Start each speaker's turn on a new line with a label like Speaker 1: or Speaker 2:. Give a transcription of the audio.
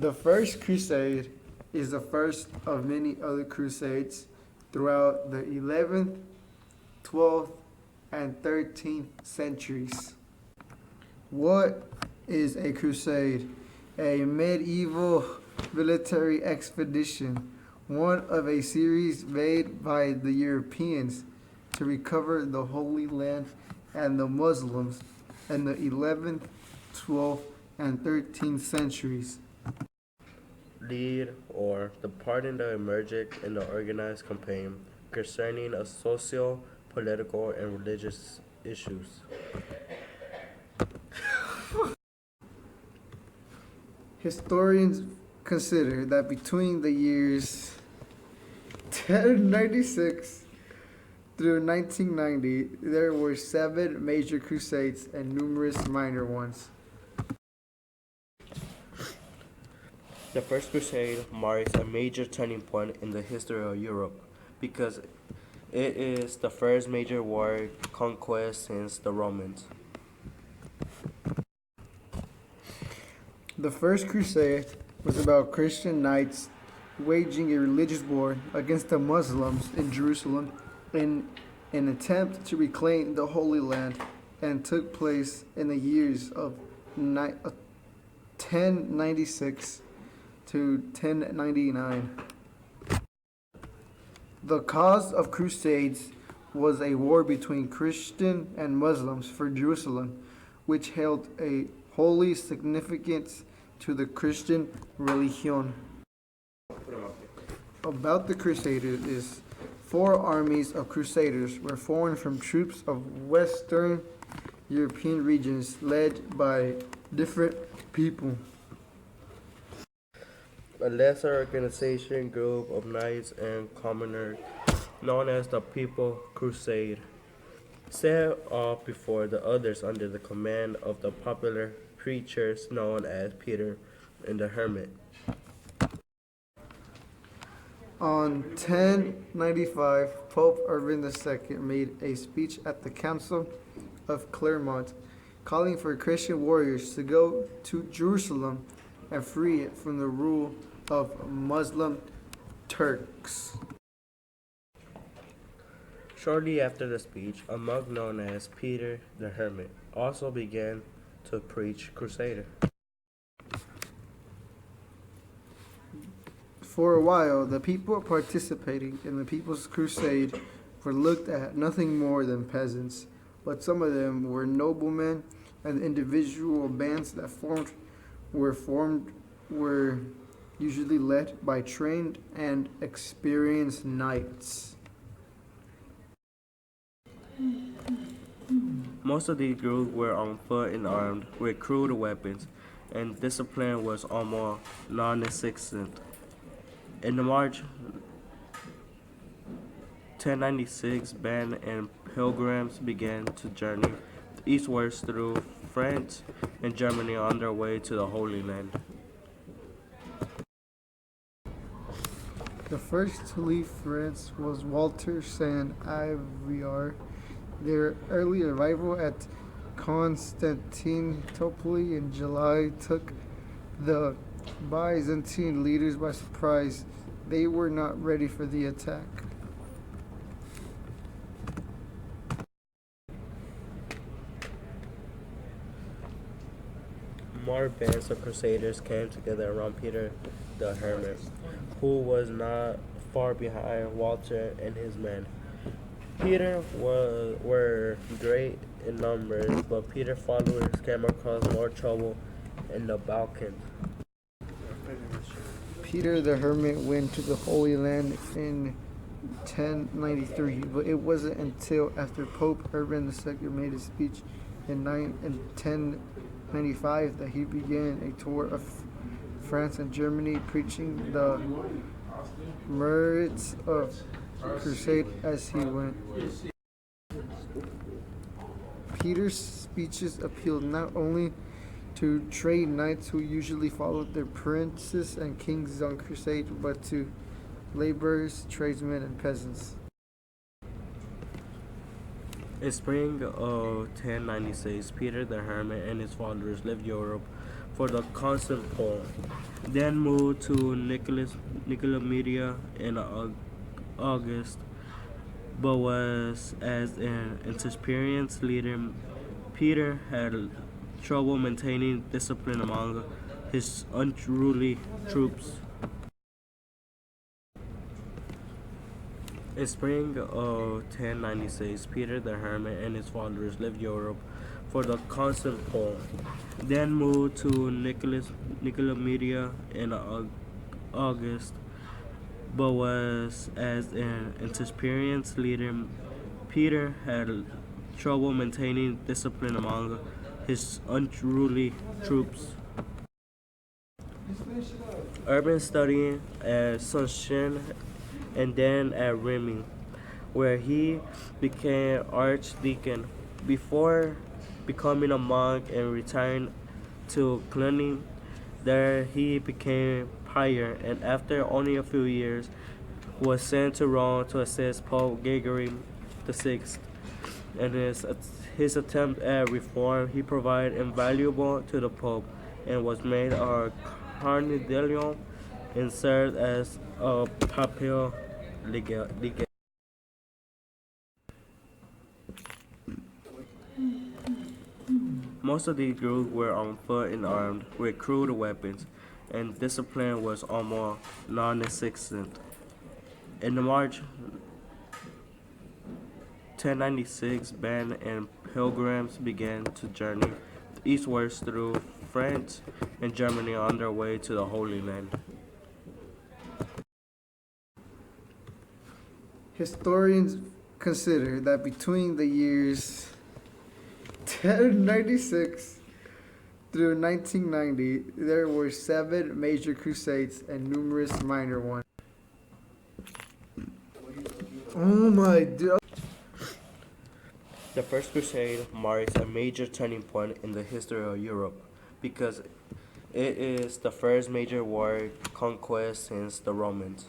Speaker 1: The First Crusade is the first of many other crusades throughout the 11th, 12th, and 13th centuries. What is a crusade? A medieval military expedition, one of a series made by the Europeans to recover the Holy Land and the Muslims in the 11th, 12th, and 13th centuries.
Speaker 2: Lead or the part in the emerged in the organized campaign concerning a social, political, and religious issues.
Speaker 1: Historians consider that between the years 1096 through 1990, there were 7 major crusades and numerous minor ones.
Speaker 2: The First Crusade marks a major turning point in the history of Europe because it is the first major war conquest since the Romans.
Speaker 1: The First Crusade was about Christian knights waging a religious war against the Muslims in Jerusalem in an attempt to reclaim the Holy Land, and took place in the years of 1096 to 1099. The cause of Crusades was a war between Christian and Muslims for Jerusalem, which held a holy significance to the Christian religion. About the Crusaders is 4 armies of Crusaders were formed from troops of Western European regions led by different people.
Speaker 2: A lesser organization group of knights and commoners known as the People Crusade set off before the others under the command of the popular preachers known as Peter and the Hermit.
Speaker 1: On 1095, Pope Urban II made a speech at the Council of Clermont, calling for Christian warriors to go to Jerusalem and free it from the rule of Muslim Turks.
Speaker 2: Shortly after the speech, a monk known as Peter the Hermit also began to preach Crusader.
Speaker 1: For a while, the people participating in the People's Crusade were looked at nothing more than peasants, but some of them were noblemen, and the individual bands that were usually led by trained and experienced knights.
Speaker 2: Most of these groups were on foot and armed with crude weapons, and discipline was almost non-existent. In March 1096, bands and pilgrims began to journey eastwards through France and Germany on their way to the Holy Land.
Speaker 1: The first to leave France was Walter Saint-Ivoire. Their early arrival at Constantinople in July took the Byzantine leaders by surprise. They were not ready for the attack.
Speaker 2: More bands of crusaders came together around Peter the Hermit, who was not far behind Walter and his men. Peter were great in numbers, but Peter's followers came across more trouble in the Balkans.
Speaker 1: Peter the Hermit went to the Holy Land in 1093, but it wasn't until after Pope Urban II made a speech in 1095 that he began a tour of France and Germany, preaching the merits of crusade as he went. Peter's speeches appealed not only to trained knights who usually followed their princes and kings on crusade, but to laborers, tradesmen, and peasants.
Speaker 2: In spring of 1096, Peter the Hermit and his followers left Europe for the Constantinople, then moved to Nicomedia in August, but was as an inexperienced leader, Peter had trouble maintaining discipline among his unruly troops. In spring of 1096, Peter the Hermit and his followers left Europe for the Constantinople, then moved to Nicomedia in August, but was as an inexperienced leader, Peter had trouble maintaining discipline among his unruly troops. Urban study at Sunshine and then at Remy, where he became archdeacon before becoming a monk and retiring to Cluny. There he became prior, and after only a few years, was sent to Rome to assist Pope Gregory VI. In his attempt at reform, he provided invaluable to the Pope and was made a cardinal and served as a papal legate. Most of these groups were on foot and armed with crude weapons, and discipline was almost non-existent. In March 1096, bands and pilgrims began to journey eastwards through France and Germany on their way to the Holy Land.
Speaker 1: Historians consider that between the years 1096 through 1990, there were 7 major crusades and numerous minor ones. Oh my god.
Speaker 2: The First Crusade marks a major turning point in the history of Europe because it is the first major war conquest since the Romans.